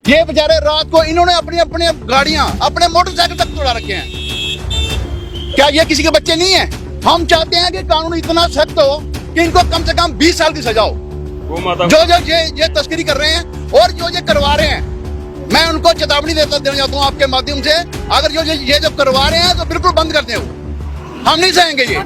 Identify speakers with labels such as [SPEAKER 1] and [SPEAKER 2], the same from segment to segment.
[SPEAKER 1] ये बेचारे रात को इन्होंने अपनी अपनी गाड़ियां अपने मोटरसाइकिल तक तोड़ा रखे हैं। क्या ये किसी के बच्चे नहीं है? हम चाहते हैं कि कानून इतना सख्त हो कि इनको कम से कम 20 साल की सजा हो। जो जो ये तस्करी कर रहे हैं और जो ये करवा रहे हैं, मैं उनको चेतावनी देना चाहता हूँ आपके माध्यम से, अगर जो ये जब करवा रहे हैं तो बिल्कुल बंद कर दें। हम नहीं सहेंगे ये।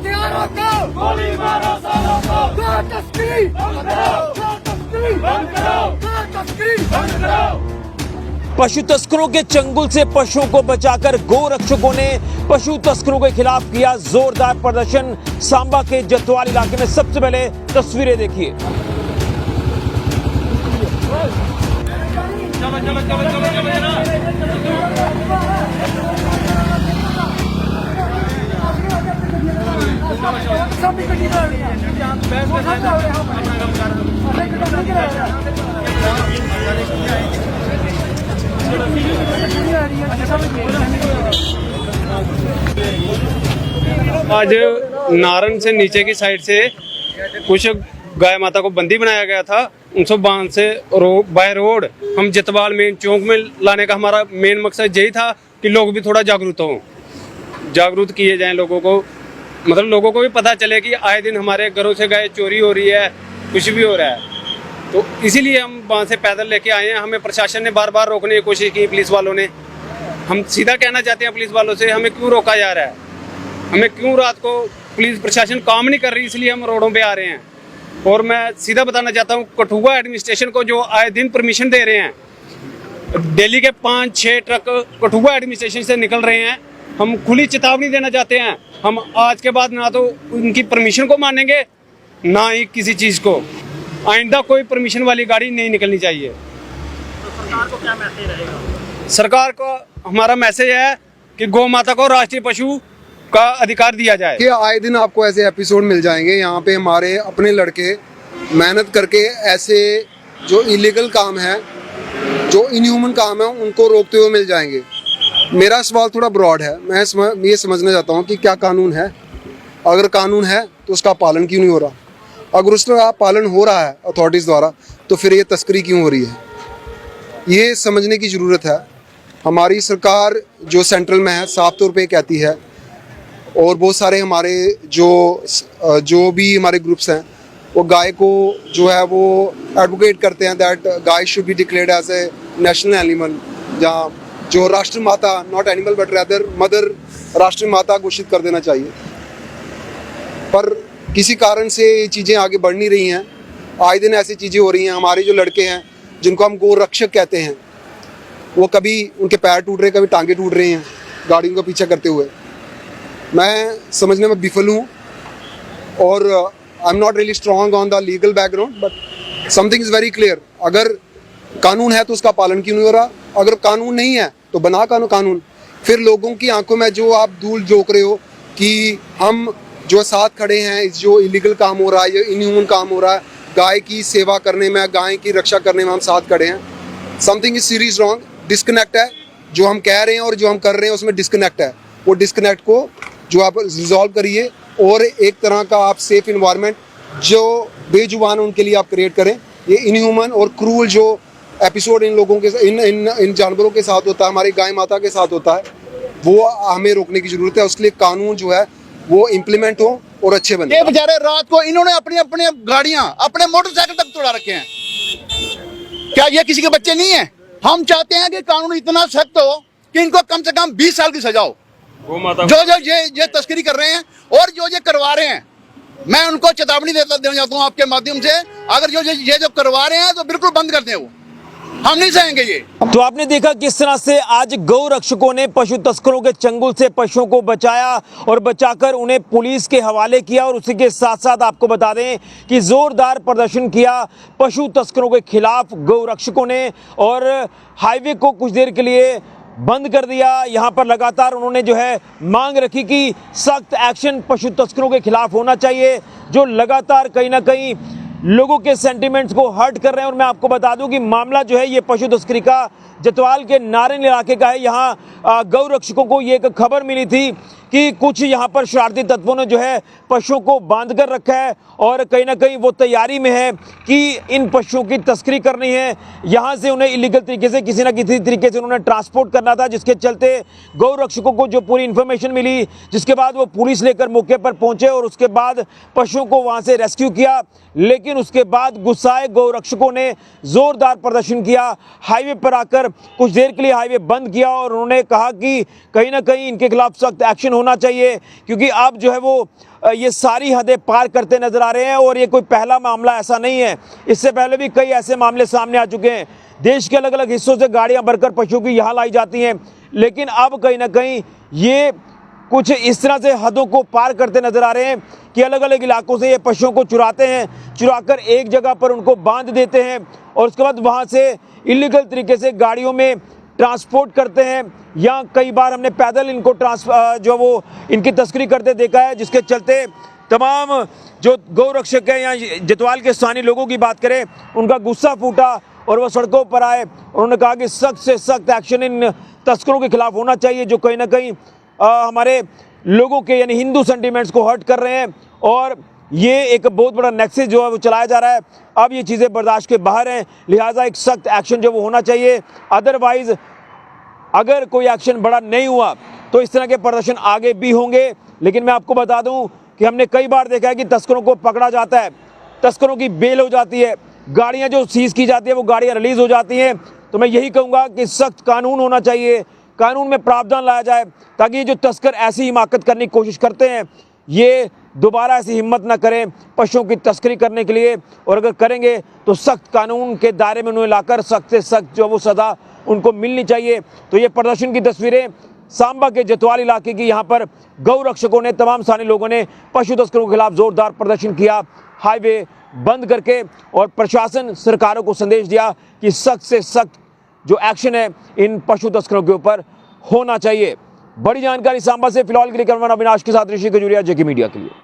[SPEAKER 2] पशु तस्करों के चंगुल से पशुओं को बचाकर गौ रक्षकों ने पशु तस्करों के खिलाफ किया जोरदार प्रदर्शन। सांबा के जतवाल इलाके में सबसे पहले तस्वीरें देखिए।
[SPEAKER 3] आज नारन से नीचे की साइड से कुछ गाय माता को बंदी बनाया गया था। उनसे बांध से बाय रोड हम जतवाल मेन चौक में लाने का हमारा मेन मकसद यही था कि लोग भी थोड़ा जागरूक किए जाएं। लोगों को मतलब लोगों को भी पता चले कि आए दिन हमारे घरों से गाय चोरी हो रही है, कुछ भी हो रहा है। तो इसीलिए हम वहाँ से पैदल लेके आए हैं। हमें प्रशासन ने बार बार रोकने की कोशिश की, पुलिस वालों ने। हम सीधा कहना चाहते हैं पुलिस वालों से, हमें क्यों रोका जा रहा है, हमें क्यों रात को पुलिस प्रशासन काम नहीं कर रही, इसलिए हम रोडों पे आ रहे हैं। और मैं सीधा बताना चाहता हूँ कठुआ एडमिनिस्ट्रेशन को, जो आए दिन परमिशन दे रहे हैं, दिल्ली के 5-6 ट्रक कठुआ एडमिनिस्ट्रेशन से निकल रहे हैं। हम खुली चेतावनी देना चाहते हैं, हम आज के बाद ना तो उनकी परमिशन को मानेंगे ना ही किसी चीज़ को। आइंदा कोई परमिशन वाली गाड़ी नहीं निकलनी चाहिए।
[SPEAKER 4] तो सरकार को क्या मैसेज रहेगा?
[SPEAKER 3] सरकार को हमारा मैसेज है कि गौ माता को राष्ट्रीय पशु का अधिकार दिया जाए।
[SPEAKER 5] कि आए दिन आपको ऐसे एपिसोड मिल जाएंगे। यहाँ पे हमारे अपने लड़के मेहनत करके ऐसे जो इलीगल काम है, जो इनह्यूमन काम है, उनको रोकते हुए मिल जाएंगे। मेरा सवाल थोड़ा ब्रॉड है। मैं ये समझना चाहता हूँ कि क्या कानून है? अगर कानून है तो उसका पालन क्यों नहीं हो रहा? अगर उसका पालन हो रहा है अथॉरिटीज़ द्वारा, तो फिर ये तस्करी क्यों हो रही है? ये समझने की ज़रूरत है। हमारी सरकार जो सेंट्रल में है साफ तौर पे कहती है, और बहुत सारे हमारे जो भी हमारे ग्रुप्स हैं वो गाय को जो है वो एडवोकेट करते हैं that gai should be declared as a national animal, जहाँ जो राष्ट्र माता, not animal but rather mother, राष्ट्र माता घोषित कर देना चाहिए। पर किसी कारण से ये चीज़ें आगे बढ़ नहीं रही हैं। आए दिन ऐसी चीज़ें हो रही हैं। हमारे जो लड़के हैं जिनको हम गौ रक्षक कहते हैं, वो कभी उनके पैर टूट रहे हैं, कभी टांगे टूट रहे हैं गाड़ियों का पीछा करते हुए। मैं समझने में विफल हूँ और I am not really strong on the legal background, but something is very clear. अगर कानून है तो उसका पालन क्यों नहीं हो रहा? अगर कानून नहीं है तो बना कानून। फिर लोगों की आंखों में जो आप धूल झोंक रहे हो कि हम जो साथ खड़े हैं, इस जो इलीगल काम हो रहा है, ये इनह्यूमन काम हो रहा है, गाय की सेवा करने में, गाय की रक्षा करने में हम साथ खड़े हैं। Something is serious wrong. Disconnect है जो हम कह रहे हैं और जो हम कर रहे हैं, उसमें डिस्कनेक्ट है। वो डिस्कनेक्ट को जो आप रिजॉल्व करिए और एक तरह का आप सेफ इन्वायरमेंट जो बेजुबान है उनके लिए आप क्रिएट करें। ये इनह्यूमन और क्रूअल जो एपिसोड इन लोगों के इन जानवरों के साथ होता है, हमारी गाय माता के साथ होता है, वो हमें रोकने की जरूरत है। उसके लिए कानून जो है वो इम्प्लीमेंट हो और अच्छे बने।
[SPEAKER 1] ये बेचारे रात को इन्होंने अपनी अपनी गाड़ियां अपने मोटरसाइकिल तक तोड़ा रखे हैं। क्या ये किसी के बच्चे नहीं है? हम चाहते हैं कि कानून इतना सख्त हो कि इनको कम से कम 20 साल की सजा हो। जो जो ये तस्करी कर रहे हैं और जो ये करवा रहे हैं, मैं उनको चेतावनी देना चाहता हूँ आपके माध्यम से, अगर जो ये जब करवा रहे हैं तो बिल्कुल बंद कर दें। वो हम नहीं सहेंगे ये।
[SPEAKER 2] तो आपने देखा किस तरह से आज गौ रक्षकों ने पशु तस्करों के चंगुल से पशुओं को बचाया और बचाकर उन्हें पुलिस के हवाले किया। और उसी के साथ साथ आपको बता दें कि जोरदार प्रदर्शन किया पशु तस्करों के खिलाफ गौ रक्षकों ने, और हाईवे को कुछ देर के लिए बंद कर दिया। यहाँ पर लगातार उन्होंने जो है मांग रखी कि सख्त एक्शन पशु तस्करों के खिलाफ होना चाहिए, जो लगातार कहीं ना कहीं लोगों के सेंटिमेंट्स को हर्ट कर रहे हैं। और मैं आपको बता दूं कि मामला जो है ये पशु तस्करी का जतवाल के नारन इलाके का है। यहाँ गौ रक्षकों को ये एक खबर मिली थी कि कुछ यहाँ पर शरारती तत्वों ने जो है पशुओं को बांध कर रखा है और कहीं ना कहीं वो तैयारी में है कि इन पशुओं की तस्करी करनी है, यहाँ से उन्हें इलीगल तरीके से किसी ना किसी तरीके से उन्होंने ट्रांसपोर्ट करना था, जिसके चलते गौ रक्षकों को जो पूरी इन्फॉर्मेशन मिली, जिसके बाद वो पुलिस लेकर मौके पर पहुंचे और उसके बाद पशुओं को वहाँ से रेस्क्यू किया। लेकिन उसके बाद गुस्साए गौ रक्षकों ने जोरदार प्रदर्शन किया, हाईवे पर आकर कुछ देर के लिए हाईवे बंद किया और उन्होंने कहा कि कहीं ना कहीं इनके खिलाफ सख्त एक्शन होना चाहिए, क्योंकि अब जो है वो ये सारी हदें पार करते नजर आ रहे हैं। और ये कोई पहला मामला ऐसा नहीं है, इससे पहले भी कई ऐसे मामले सामने आ चुके हैं। देश के अलग अलग हिस्सों से गाड़ियां भरकर पशुओं की यहाँ लाई जाती हैं, लेकिन अब कहीं ना कहीं ये कुछ इस तरह से हदों को पार करते नजर आ रहे हैं कि अलग अलग इलाकों से ये पशुओं को चुराते हैं, चुराकर एक जगह पर उनको बांध देते हैं और उसके बाद वहाँ से इलीगल तरीके से गाड़ियों में ट्रांसपोर्ट करते हैं, या कई बार हमने पैदल इनको जो वो इनकी तस्करी करते देखा है, जिसके चलते तमाम जो गौ रक्षक हैं या जतवाल के स्थानीय लोगों की बात करें, उनका गुस्सा फूटा और वो सड़कों पर आए। उन्होंने कहा कि सख्त से सख्त एक्शन इन तस्करों के खिलाफ होना चाहिए, जो कहीं ना कहीं हमारे लोगों के यानी हिंदू सेंटिमेंट्स को हर्ट कर रहे हैं। और ये एक बहुत बड़ा नेक्सस जो है वो चलाया जा रहा है। अब ये चीज़ें बर्दाश्त के बाहर हैं, लिहाजा एक सख्त एक्शन जो वो होना चाहिए। अदरवाइज अगर कोई एक्शन बड़ा नहीं हुआ तो इस तरह के प्रदर्शन आगे भी होंगे। लेकिन मैं आपको बता दूं कि हमने कई बार देखा है कि तस्करों को पकड़ा जाता है, तस्करों की बेल हो जाती है, गाड़ियां जो सीज की जाती है वो गाड़ियां रिलीज हो जाती हैं। तो मैं यही कहूँगा कि सख्त कानून होना चाहिए, कानून में प्रावधान लाया जाए ताकि ये जो तस्कर ऐसी हिमाकत करने की कोशिश करते हैं ये दोबारा ऐसी हिम्मत ना करें पशुओं की तस्करी करने के लिए, और अगर करेंगे तो सख्त कानून के दायरे में उन्हें लाकर सख्त से सख्त जो वो सज़ा उनको मिलनी चाहिए। तो ये प्रदर्शन की तस्वीरें सांबा के जतवाल इलाके की, यहाँ पर गौ रक्षकों ने, तमाम स्थानीय लोगों ने पशु तस्करों के खिलाफ जोरदार प्रदर्शन किया, हाईवे बंद करके, और प्रशासन सरकारों को संदेश दिया कि सख्त से सख्त जो एक्शन है इन पशु तस्करों के ऊपर होना चाहिए। बड़ी जानकारी सांबा से फिलहाल के लिए करवाना अविनाश के साथ ऋषि खजूरिया, जेके मीडिया के लिए।